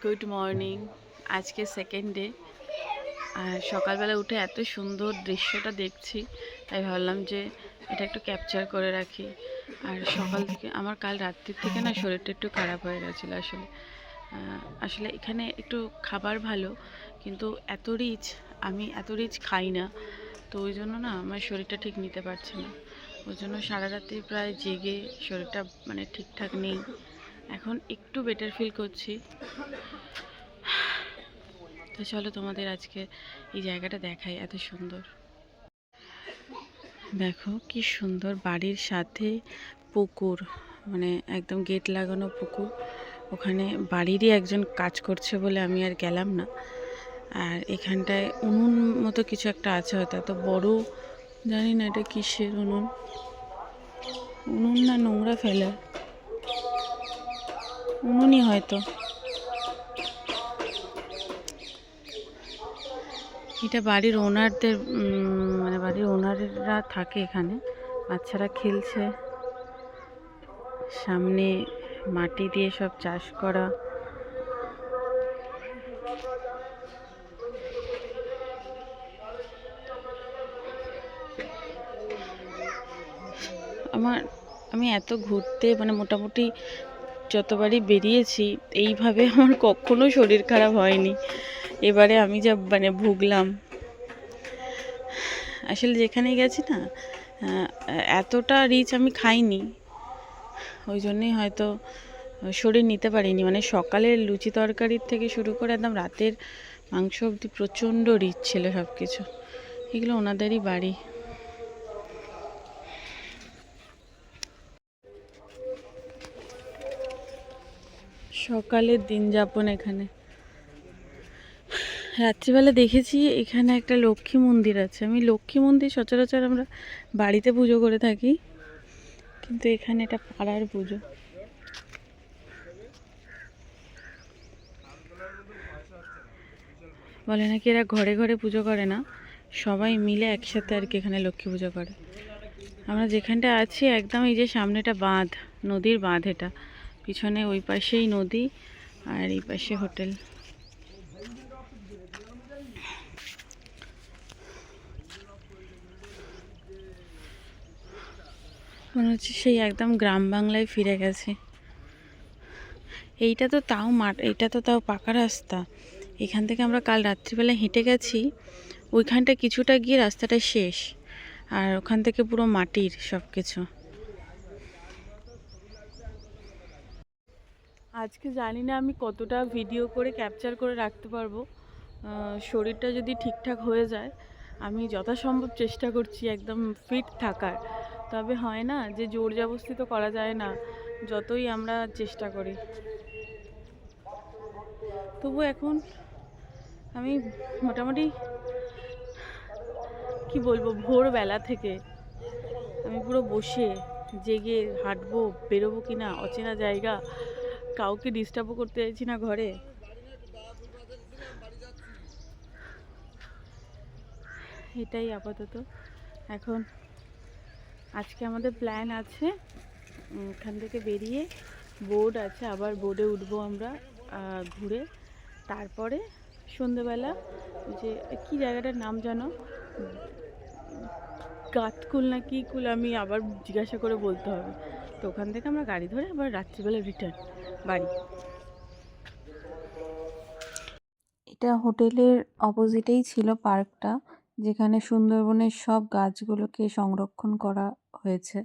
Good morning. আজকে second day. আর সকালবেলা উঠে এত সুন্দর দৃশ্যটা দেখছি, তাই ভাবলাম যে এটা একটু ক্যাপচার করে রাখি। আর সকাল থেকে আমার কাল রাত্রির থেকে না শরীরটা একটু খারাপ হয়ে গেছিলো আসলে। আসলে এখানে একটু খাবার ভালো, কিন্তু আমি এত রিচ খাই না, তো ওই জন্য না আমার শরীরটা ঠিক নিতে পারছে না। ওই জন্য সারা রাত্রি প্রায় জেগে শরীরটা মানে ঠিকঠাক নেই। এখন একটু বেটার ফিল করছি। তো চলো তোমাদের আজকে এই জায়গাটা দেখাই, এত সুন্দর। দেখো কি সুন্দর, বাড়ির সাথে পুকুর, মানে একদম গেট লাগানো পুকুর। ওখানে বাড়িরই একজন কাজ করছে বলে আমি আর গেলাম না। আর এখানটায় উনুন মতো কিছু একটা আছে, হয়তো এত বড় জানি না এটা কিসের উনুন। উনুন না নোংরা ফেলার উনুনই হয়তো। এটা বাড়ির ওনারদের, মানে বাড়ির ওনাররা থাকে এখানে। বাচ্চারা খেলছে, সামনে মাটি দিয়ে সব চাষ করা। আমি এত ঘুরতে মানে মোটামুটি যতবারই বেরিয়েছি এইভাবে আমার কখনো শরীর খারাপ হয়নি। এবারে আমি যা মানে ভুগলাম, আসলে যেখানেই গেছি না এতটা রিচ আমি খাইনি, ওই জন্যই হয়তো শরীর নিতে পারিনি। মানে সকালের লুচি তরকারির থেকে শুরু করে একদম রাতের মাংস অবধি প্রচণ্ড রিচ ছিল সব কিছু। এগুলো ওনাদেরই বাড়ি। সকালের দিন যাপন এখানে। রাত্রিবেলা দেখেছি এখানে একটা লক্ষ্মী মন্দির আছে। আমি লক্ষ্মী মন্দির সচরাচর আমরা বাড়িতে পুজো করে থাকি, কিন্তু এখানে এটা পাড়ার পুজো। বলে নাকি এরা ঘরে ঘরে পুজো করে না, সবাই মিলে একসাথে আর কি এখানে লক্ষ্মী পুজো করে। আমরা যেখানটা আছি একদম এই যে সামনেটা বাঁধ, নদীর বাঁধ এটা, পিছনে ওই পাশেই নদী আর এই পাশে হোটেল। মনে হচ্ছে সেই একদম গ্রাম বাংলায় ফিরে গেছে। এইটা তো তাও পাকা রাস্তা। এখান থেকে আমরা কাল রাত্রিবেলা হেঁটে গেছি, ওইখানটা কিছুটা গিয়ে রাস্তাটা শেষ, আর ওখান থেকে পুরো মাটির সব কিছু। আজকে জানি না আমি কতটা ভিডিও করে ক্যাপচার করে রাখতে পারবো। শরীরটা যদি ঠিকঠাক হয়ে যায়, আমি যথাসম্ভব চেষ্টা করছি একদম ফিট থাকার। তবে হয় না যে জোর জবরদস্তি তো করা যায় না, যতই আমরা চেষ্টা করি। তবু এখন আমি মোটামুটি কি বলবো, ভোরবেলা থেকে আমি পুরো বসে জেগে হাঁটবো, বেরোবো কিনা অচেনা জায়গা, কাউকে ডিস্টার্বও করতে চাইছি না ঘরে। এটাই আপাতত। এখন আজকে আমাদের প্ল্যান আছে এখান থেকে বেরিয়ে, বোর্ড আছে, আবার বোর্ডে উঠবো আমরা ঘুরে। তারপরে সন্ধেবেলা যে কি জায়গাটার নাম জানো, গাতকুল না কি কুল, আমি আবার জিজ্ঞাসা করে বলতে হবে। তো ওখান থেকে আমরা গাড়ি ধরে আবার রাত্রিবেলা রিটার্ন বাড়ি। এটা হোটেলের অপোজিটেই ছিল পার্কটা, যেখানে সুন্দরবনের সব গাছগুলোকে সংরক্ষণ করা হয়েছে।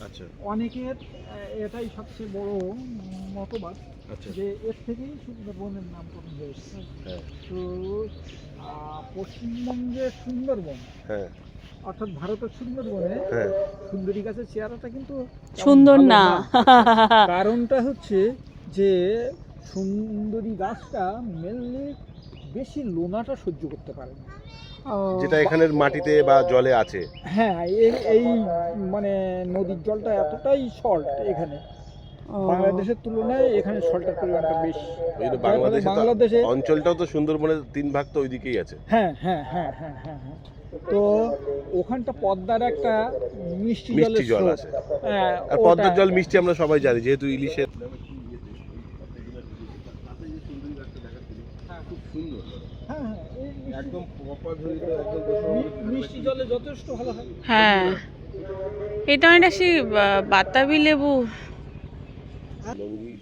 আচ্ছা, অনেকের এটাই সবচেয়ে বড় মতবাদ আচ্ছা, যে এর থেকেই সুন্দরবনের নামকরণ হয়েছে। হ্যাঁ, তো পশ্চিমবঙ্গের সুন্দরবন, হ্যাঁ, অর্থাৎ ভারতের সুন্দরবনে হ্যাঁ, সুন্দরী গাছের চেহারাটা কিন্তু সুন্দর ভালো না। কারণটা হচ্ছে যে সুন্দরী গাছটা মেনলি বেশি লোনাটা সহ্য করতে পারে না, যেটা এখানের মাটিতে বা জলে আছে। হ্যাঁ। এই মানে নদীর জলটা এতটাই সল্ট এখানে, বাংলাদেশের তুলনায় এখানে সল্টের পরিমাণটা বেশি। ওই জন্য বাংলাদেশে অঞ্চলটাও তো সুন্দরবনের 3 ভাগ তো ওইদিকেই আছে। হ্যাঁ হ্যাঁ হ্যাঁ হ্যাঁ হ্যাঁ হ্যাঁ। তো ওখানটা পদ্মার একটা মিষ্টি জল আছে, আর পদ্মার জল মিষ্টি আমরা সবাই জানি, যেহেতু ইলিশের। সুন্দর। হ্যাঁ হ্যাঁ, এই একদম প্রপার ধরিত একদম মিষ্টি জলে যথেষ্ট ভালো হয়। হ্যাঁ, এটা অনেকটা সেই বাতাবি লেবু। লঙ্গি,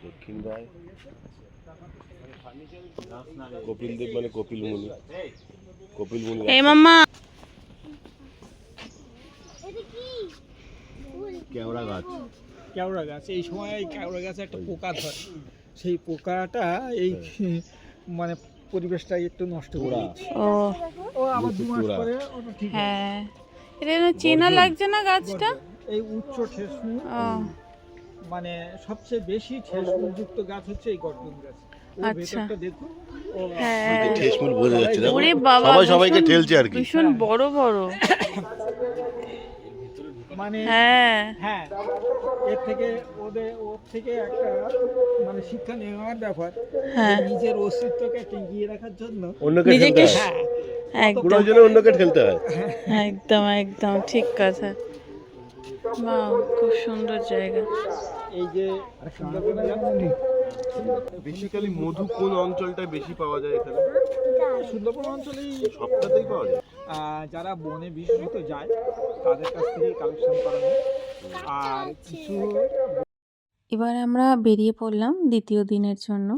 দক্ষিণ রায়, কপিল দেব মানে কপিল মুনি, কপিল মুনি। এই মাম্মা, কেওড়া গাছ, কেওড়া গাছ, এই সময় এই কেওড়া গাছে একটা পোকা ধরে, সেই পোকাটা এই মানে পরিবেশটা একটু নষ্ট করে দিচ্ছে। ও ও আবার 2 মাস পোড়া। পরে ওটা ঠিক হবে। হ্যাঁ, এটা যেন চেনা লাগছে না গাছটা। এই উচ্চ ঠেসমূল, ও মানে সবচেয়ে বেশি ঠেসমূলযুক্ত গাছ হচ্ছে এই গর্জন গাছ। ওর আচ্ছা। ভেতরটা দেখুন, ও হ্যাঁ, ঠেসমূল বোঝা যাচ্ছে না, ওরে বাবা, সবাই সবাইকে ভীষণ- ঠেলছে আর কি। ভীষণ বড় বড়। মানে হ্যাঁ, হ্যাঁ, ওর থেকে একটা মানে শিক্ষা নেওয়ার ব্যাপার, হ্যাঁ, যে নিজের অস্তিত্বকে টিকিয়ে রাখার জন্য। অন্যকে নিজেকে ঠেলতে হয়, হ্যাঁ, একদম প্রয়োজনে অন্যকে ঠেলতে হয়। একদম একদম ঠিক কথা। বাহ, খুব সুন্দর জায়গা। এই যে সুন্দরবনে যাচ্ছেন, বেসিক্যালি মধু কোন অঞ্চলটায় বেশি পাওয়া যায় এখানে? সুন্দরবন অঞ্চলেই সবটাতেই পাওয়া যায়। যারা বনে বিশেষত যায় তাদের কাছ থেকে কালেকশন করা হয়। আর কিছু এবার আমরা বেরিয়ে পড়লাম দ্বিতীয় দিনের জন্য।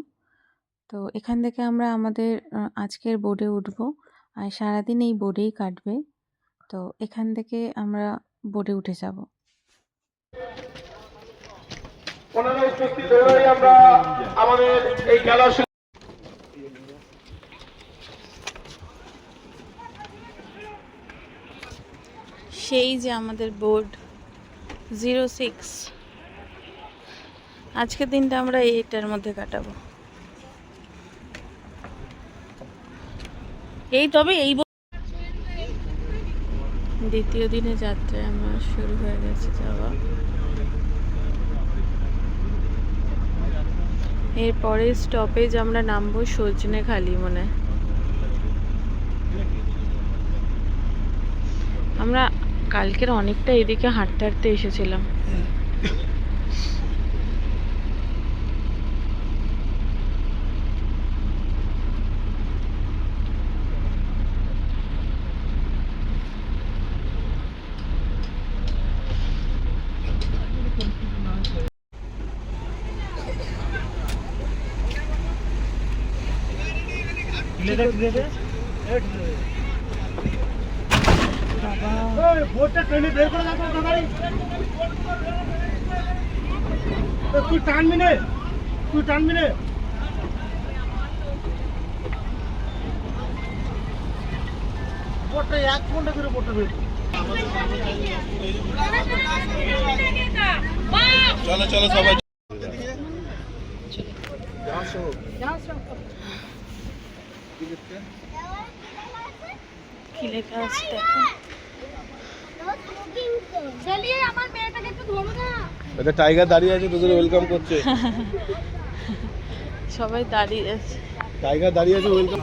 তো এখান থেকে আমরা আমাদের আজকের বোটে উঠবো, আর সারাদিন এই বোটেই কাটবে। তো এখান থেকে আমরা বোটে উঠে যাব। সেই যে আমাদের বোট 06, আজকের দিনটা আমরা এইটার মধ্যে কাটাবো। এই তবে এই দ্বিতীয় দিনে যাত্রায় আমার শুরু হয়ে গেছে যাওয়া। এরপরে স্টপেজ আমরা নামবো সজনেখালি মনে হয়। আমরা কালকের অনেকটা এদিকে হাঁটতে হাঁটতে এসেছিলাম। তুই টানবি না, বোটটা 1 ঘন্টা করে বোটটা বের করো। চলো চলো সবাই। কি লেখা আছে দেখো। চলিয়ে আমার মেয়েটাকে একটু ধরো না। এটা টাইগার দাঁড়িয়ে আছে, তোদের ওয়েলকাম করছে। সবাই দাঁড়িয়ে আছে। টাইগার দাঁড়িয়ে আছে, ওয়েলকাম।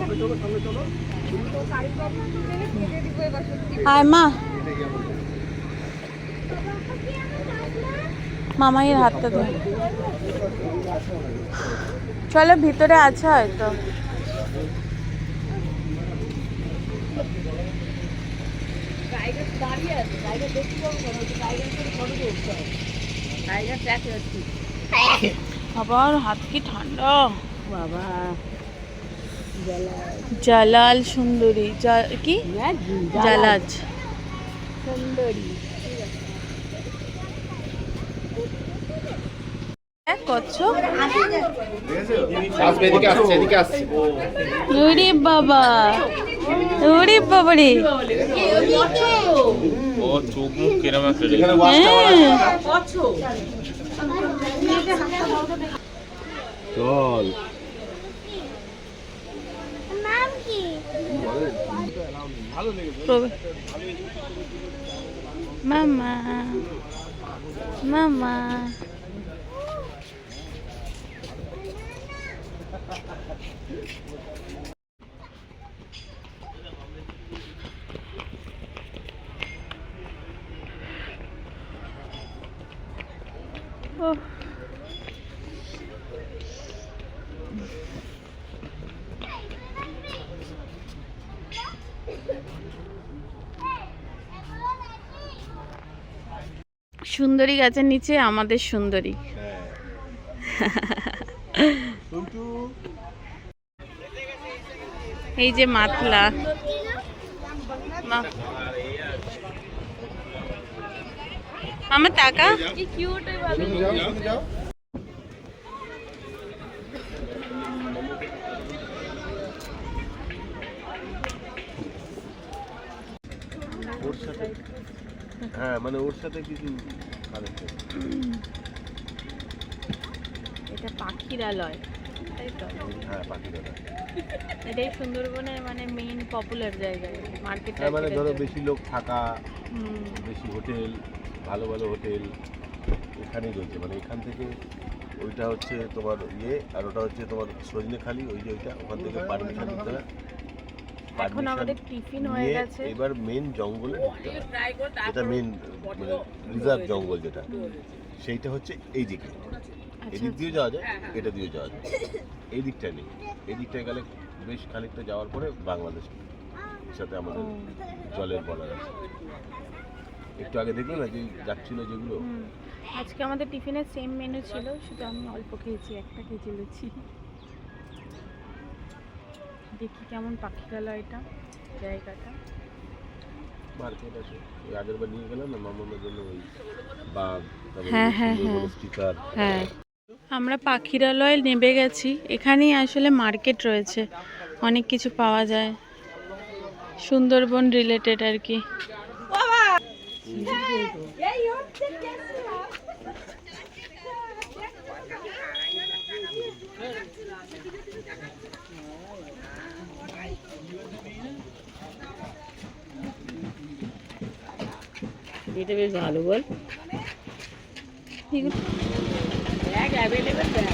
আয় মা, মামাইয়ের হাতটা ধর। চলো ভিতরে আছে হয়তো। আবার হাত কি ঠান্ডা বাবা। জালাল সুন্দরী, কি জালাজ সুন্দরী কচ্ছপ। ওরে বাবা, ওরে বাবা রে। চল। নাম কি? মামা মামা সুন্দরী গাছের নিচে আমাদের সুন্দরী। এই যে মাতলা আমার টাকা কি কিউট ভালো। ওর সাথে হ্যাঁ মানে ওর সাথে কিছু এটা পাখিরালয় তাই তো? হ্যাঁ পাখিরা এটাই সুন্দরবনের মানে মেইন পপুলার জায়গায় মার্কেট। হ্যাঁ মানে ধরো বেশি লোক থাকা, বেশি হোটেল, ভালো ভালো হোটেল এখানেই রয়েছে। মানে এখান থেকে ওইটা হচ্ছে তোমার ইয়ে, আর ওটা হচ্ছে তোমার সজনেখালি, ওই যে ওইটা ওখান থেকে পারমিশন নিতে হয়। এখন আমাদের টিফিন হয়ে গেছে, এবার মেন জঙ্গলে ঢুকতে হয়। এটা মেন রিজার্ভ জঙ্গল যেটা, সেইটা হচ্ছে এই দিকে। এদিক দিয়ে যাওয়া যায়, এটা দিয়ে যাওয়া যায়, এই দিকটা নেই। এই দিকটায় গেলে বেশ খানিকটা যাওয়ার পরে বাংলাদেশের সাথে আমাদের জলের বর্ডার আছে। একটু আগে দেখলো না যে যাচ্ছিল যেগুলো। আজকে আমাদের টিফিনের সেম মেনু ছিল, শুধু আমি অল্প খেয়েছি, একটা খেয়েছি লুচি। দেখি কেমন পাখিরালয়টা জায়গাটা। মার্কেট আছে, ওই আগের বার নিয়ে গেলাম না মামার জন্য ওই বাঘ, হ্যাঁ হ্যাঁ হ্যাঁ হ্যাঁ। আমরা পাখিরালয় নেমে গেছি। এখানেই আসলে মার্কেট রয়েছে, অনেক কিছু পাওয়া যায় সুন্দরবন রিলেটেড আর কি। এটা বেশ ভালো বল। Bag available bag.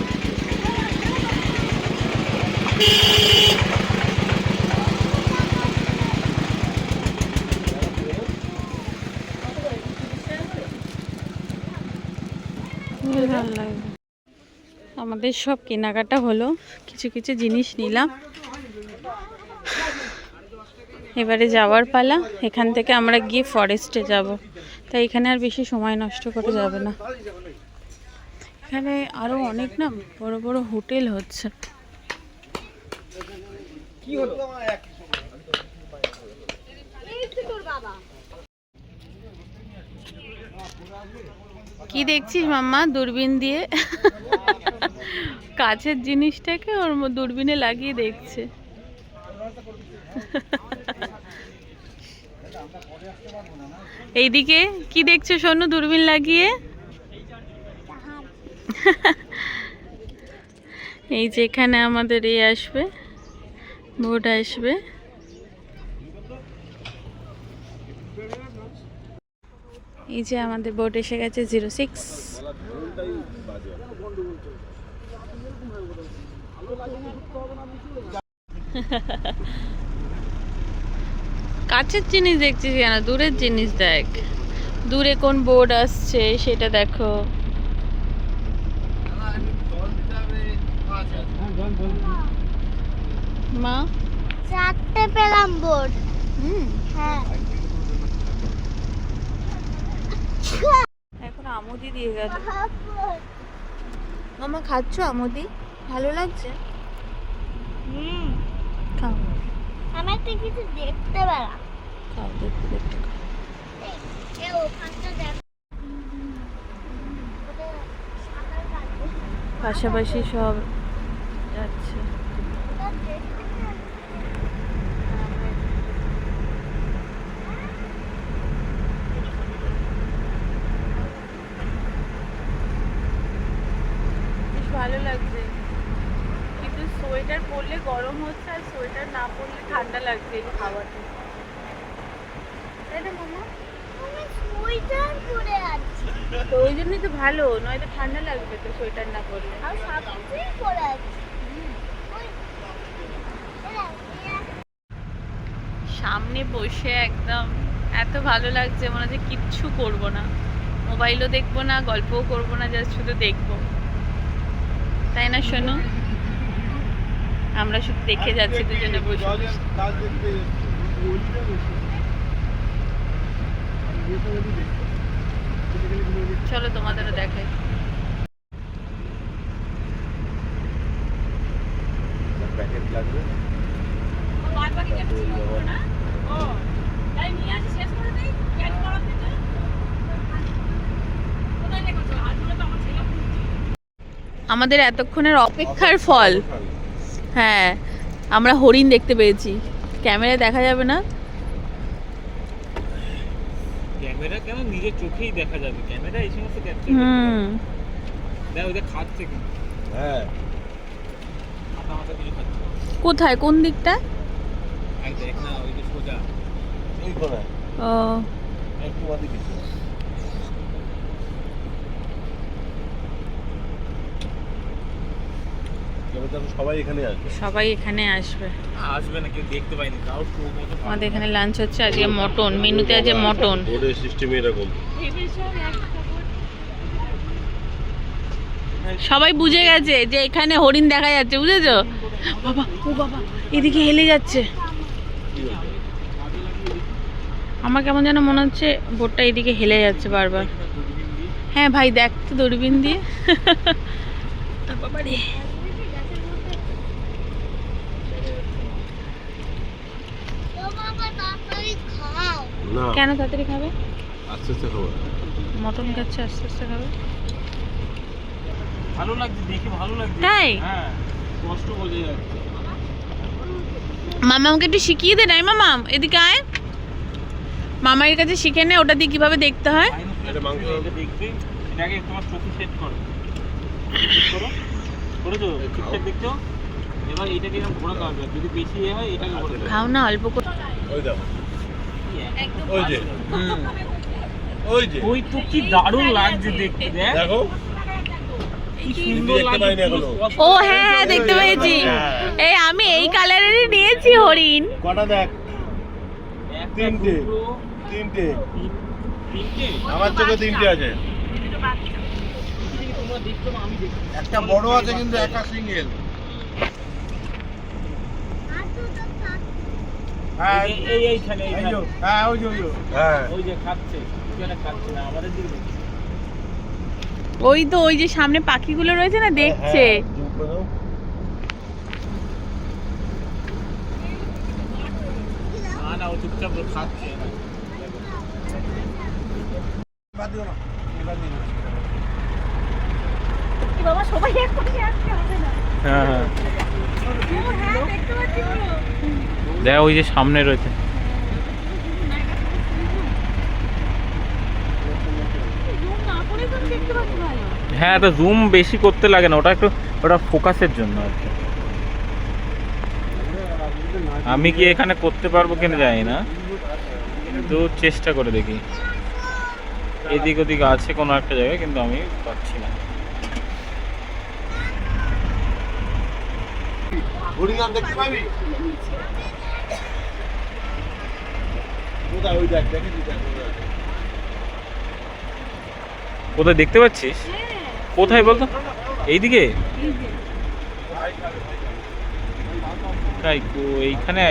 ভালো লাগবে। আমাদের সব কেনাকাটা হলো, কিছু কিছু জিনিস নিলাম। এবারে যাওয়ার পালা। এখান থেকে আমরা গিয়ে ফরেস্টে যাব, তাই এখানে আর বেশি সময় নষ্ট করে যাবে না। এখানে আরো অনেক না বড় বড় হোটেল হচ্ছে। কি দেখছিস মাম্মা দূরবীন দিয়ে? কাছের জিনিসটাকে ওর দূরবীনে লাগিয়ে দেখছে। এইদিকে কি দেখছো সোনু দূরবীন লাগিয়ে? এই যে এখানে আমাদের এই আসবে, বোট আসবে। এই যে আমাদের বোট এসে গেছে 06। কাছের জিনিস দেখছিস কেন, দূরের জিনিস দেখ। দূরে কোন বোর্ড আসছে সেটা দেখো। মা 4টে পেলাম বোর্ড। হ্যাঁ এখন আমুদি দিয়ে গেল। মামা খাচ্ছ আমুদি? ভালো লাগছে? খাও আমি একটা কিছু দেখতে পেলাম। খাও, দেখতে দেখতে খাও। এই ওখানটা দেখ, পাশাপাশি সব যাচ্ছে। বেশ ভালো লাগছে, কিন্তু সোয়েটার পরলে গরম হচ্ছে আর সোয়েটার না পরলে ঠান্ডা লাগছে এই খাবারটা। তাই না মামা? আমি সোয়েটার পরে আছি। তো ওই জন্যই তো ভালো, নয়তো ঠান্ডা লাগবে তো সোয়েটার না পরলে। আর সবকিছুই পরে আছি। সামনে বসে একদম এত ভালো লাগছে, মনে হচ্ছে কিচ্ছু করব না, মোবাইলও দেখবো না, গল্পও করবো না, জাস্ট শুধু দেখবো। তাই না শোনো? আমরা শুধু দেখে যাচ্ছি দুজনে বসে বসে। চলো তোমাদেরও দেখাই। প্যাকেট লাগবে। আমাদের এতক্ষণের অপেক্ষার ফল, হ্যাঁ আমরা হরিণ দেখতে পেয়েছি। ক্যামেরায় দেখা যাবে না, ক্যামেরা কেন, নিজের চোখেই দেখা যাবে। ক্যামেরা এই সমস্ত ক্যাপচার দেখ, ওই যে খাচ্ছে কিন্তু। হ্যাঁ মাথা মাথা দিয়ে খাচ্ছে। কোথায়, কোন দিকটা? এই দেখ না, ওই যে সোজা। এই কোনায় ও একটু ওদিকে কিছু। তবে তো সবাই এখানে আসবে। সবাই এখানে আসবে। আসবে না, কেউ দেখতে পাইনি, তাও চোখ মতো। আমাদের এখানে লাঞ্চ হচ্ছে আজকে মটন, মেনুতে আছে মটন। বোর্ডের সিস্টেম এরকম। সবাই বুঝে গেছে যে এখানে হরিণ দেখা যাচ্ছে, বুঝেছো? বাবা, ও বাবা, এদিকে হেলে যাচ্ছে। আমার কেমন যেন মনে হচ্ছে বোটটা এদিকে হেলে যাচ্ছে বারবার। হ্যাঁ ভাই, দেখ তো দূরবীন দিয়ে। বাবা রে, ও বাবা তাড়াতাড়ি খাও। না কেন তাড়াতাড়ি খাবে? আস্তে আস্তে খাবো। মটন খাচ্ছে, আস্তে আস্তে খাবে। ভালো লাগছে, দেখে ভালো লাগছে। তাই? হ্যাঁ, কষ্ট বোঝা যাচ্ছে। মামা আমাকে একটু শিখিয়ে দে নাই মামা, এদিকে আয়। মামার কাছে শিখে নে ওটা দিয়ে কিভাবে দেখতে হয়। এটা মাংস এটা দেখবে, এটাকে তোমার চোখে সেট করো। সেট করো, করেছো? ঠিকঠাক দেখছো? এবার এইটাকে এরকম ঘোরাতে হবে, যদি বেশি ইয়ে হয় এটাকে ঘোরাতে হবে। খাও না অল্প করে। ওই দেখো, ওই যে ওই যে ওই তো কি দারুণ লাগছে দেখতে, দেখ দেখো কি সুন্দর দেখতে পাইনি লাগছে। এখনো। ও হ্যাঁ হ্যাঁ, দেখতে পেয়েছি। এই আমি এই কালারেরই নিয়েছি হরিণ। কটা দেখ? একটা, তিনটে। দুটো, তিনটে, তিনটে। আমার চোখে তিনটে আছে। তোমরা দেখছো না, আমি দেখছি। একটা বড় আছে কিন্তু একা সিঙ্গেল। আর দুটো থাক। হ্যাঁ এইখানে হ্যাঁ ওই যে হ্যাঁ ওই যে খাচ্ছে, পিছনে খাচ্ছে না, আমাদের দিকে দেখছে। ওই তো, ওই যে সামনে পাখিগুলো রয়েছে না, দেখছে। হ্যাঁ, zoom করে দাও। না না, ও চুপচাপ খাচ্ছে না। বাবা সবাই এক পাশে আসতে হবে না। হ্যাঁ হ্যাঁ, ও হ্যাঁ দেখতে পাচ্ছি পুরো। দেখ ওই যে সামনে রয়েছে। জুম না করে তো আমি দেখতে পাচ্ছি ভালো। হ্যাঁ, তো জুম বেশি করতে লাগে না, ওটা একটু, ওটা ফোকাসের জন্য আর কি। আমি কি এখানে করতে পারবো কিনা জানি না, কিন্তু চেষ্টা করে দেখি। এদিক ওদিক আছে কোনো একটা জায়গায়, কিন্তু আমি পাচ্ছি না। হরিণ আর দেখতে পাবি? কোথায়? ওই দেখ, দেখেছিস? দেখ, কোথায় আছে? কোথায় দেখতে পাচ্ছিস? কোথায় বলতো? এইদিকে? তাই এইখানে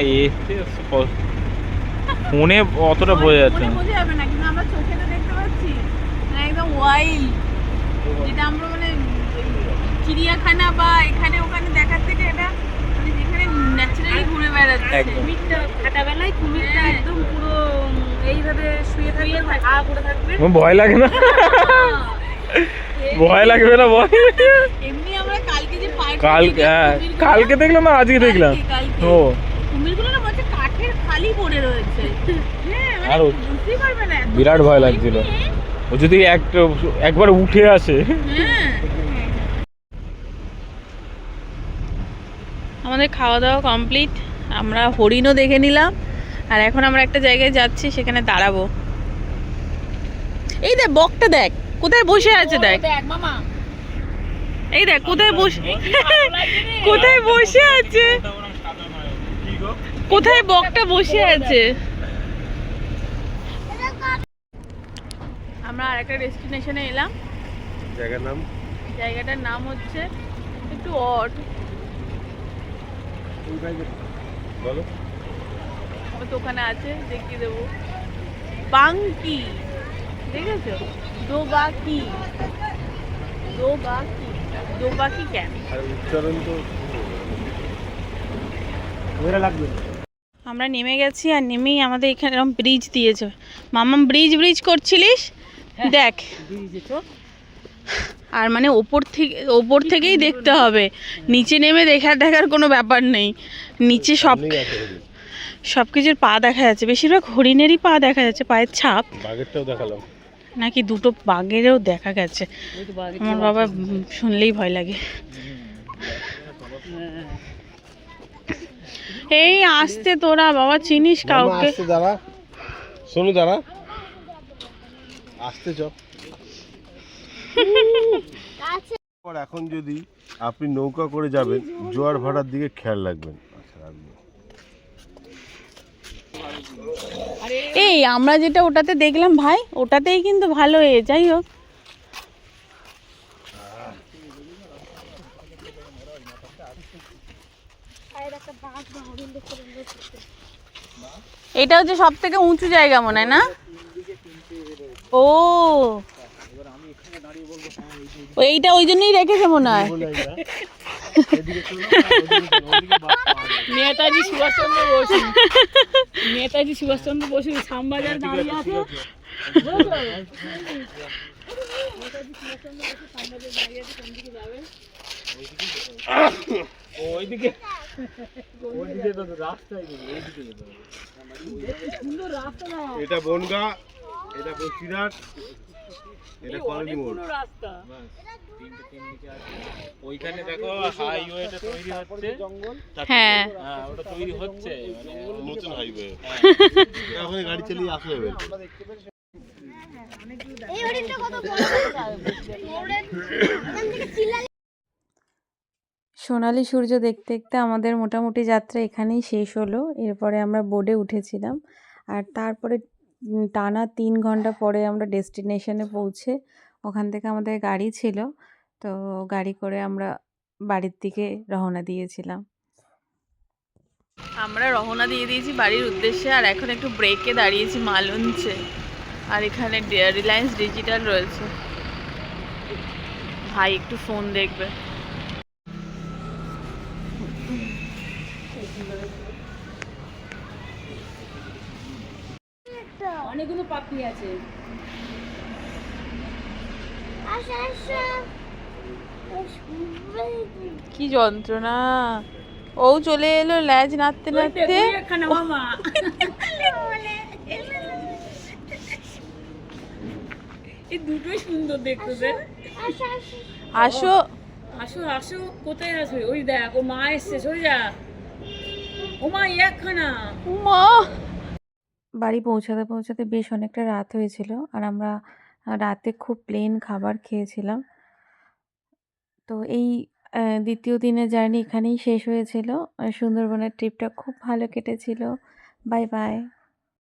ফোনে অতটা বোঝা যাচ্ছে না। বোঝা যাবে না, কিন্তু আমরা চোখে তো দেখতে পাচ্ছি। মানে একদম ওয়াইল্ড, যেটা আমরা মানে চিড়িয়াখানা বা এখানে ওখানে দেখার থেকে এটা মানে যেখানে ন্যাচারালি ঘুরে বেড়াচ্ছে। একদম। কুমিরটা ছোটবেলায় কুমিরটা একদম পুরো এইভাবে শুয়ে থাকবে, হা করে থাকবে। আমার ভয় লাগে না? ভয় লাগবে না বল? এমনি আমরা কালকে যে কালকে, হ্যাঁ কালকে দেখলাম না, আজকে দেখলাম। ও কুমিরগুলো না বলছে কাঠের খালি পড়ে রয়েছে। হ্যাঁ মানে আর বুঝতেই পারবে না, এত বিরাট ভয় লাগছিল। ও যদি একবার উঠে আসে। হ্যাঁ। আমাদের খাওয়া দাওয়া কমপ্লিট, আমরা হরিণও দেখে নিলাম, আর এখন আমরা একটা জায়গায় যাচ্ছি, সেখানে দাঁড়াবো। এই দেখ বকটা, দেখ কোথায় বসে আছে, দেখ এই দেখ কোথায় বসে, কোথায় বসে আছে, কোথায় বকটা বসে আছে। আমরা আরেকটা ডেস্টিনেশনে এলাম। জায়গার নাম? জায়গাটার নাম হচ্ছে একটু অড, বলো। তো ওখানে আছে, দেখিয়ে দেবো। বাঙ্কি, দেখেছো? দোবাকি, দোবাকি, দোবাকি ক্যাম্প। আর উচ্চারণ তো আমরা নেমে গেছি, আর নেমেই আমাদের এখানে এরকম ব্রিজ দিয়েছে। মামাম ব্রিজ ব্রিজ করছিলিস, দেখ। আর মানে ওপর থেকেই দেখতে হবে, নিচে নেমে দেখার কোনো ব্যাপার নেই। নিচে সব কিছুর পা দেখা যাচ্ছে, বেশিরভাগ হরিণেরই পা দেখা যাচ্ছে, পায়ের ছাপ। বাঘেরটাও দেখালাম। নাকি দুটো বাঘেরও দেখা গেছে। আমার বাবা শুনলেই ভয় লাগে। এই আসতে তোরা বাবা চিনিস কাউকে? দাঁড়া, শোনো দাঁড়া, আসতে চ। এখন যদি আপনি নৌকা করে যাবেন, জোয়ার ভাটার দিকে খেয়াল রাখবেন। আচ্ছা, রাখবেন। এই আমরা যেটা ওটাতে দেখলাম ভাই, ওটাতেই কিন্তু ভালো যাই হোক। এটা হচ্ছে সব থেকে উঁচু জায়গা মনে হয় না? ও এইটা ওই জন্যই রেখেছে মনে হয়। নেতাজি সুভাষচন্দ্র বসু, নেতাজি সুভাষচন্দ্র বসু শ্যামবাজার দাঁড়িয়ে আছে। এটা বনগা, এটা বসিরহাট, এটা কলোনি মোড়। ওইখানে দেখো হাইওয়েটা তৈরি হচ্ছে। হ্যাঁ ওটা তৈরি হচ্ছে নতুন হাইওয়ে, এখন গাড়ি চালিয়ে আসা যাবে। এই হরিণটা কত বড় সোনালি সূর্য দেখতে দেখতে আমাদের মোটামুটি যাত্রা এখানেই শেষ হলো। এরপরে আমরা বোটে উঠেছিলাম, আর তারপরে টানা 3 ঘন্টা পরে আমরা ডেস্টিনেশনে পৌঁছে, ওখান থেকে আমাদের গাড়ি ছিল, তো গাড়ি করে আমরা বাড়ির দিকে রওনা দিয়েছিলাম। আমরা রওনা দিয়ে দিয়েছি বাড়ির উদ্দেশ্যে, আর এখন একটু ব্রেকে দাঁড়িয়েছি মালঞ্চে, আর এখানে রিলায়েন্স ডিজিটাল রয়েছে। ভাই একটু ফোন দেখবে। অনেকগুলো পাপড়ি আছে। কি যন্ত্রণা! ও চলে এলো ল্যাজ নাড়তে নাড়তে। মামা এই দুটোই সুন্দর দেখতে দে। আসো আসো আসো, কোথায় আসো? ওই দেখ, ও মা এসছে, সরে যা। ও মা একখানা। মা! বাড়ি পৌঁছাতে পৌঁছাতে বেশ অনেকটা রাত হয়েছিল, আর আমরা রাতে খুব প্লেন খাবার খেয়েছিলাম। তো এই দ্বিতীয় দিনের জার্নি এখানেই শেষ হয়েছিল। সুন্দরবনের ট্রিপটা খুব ভালো কেটেছিল। Bye bye.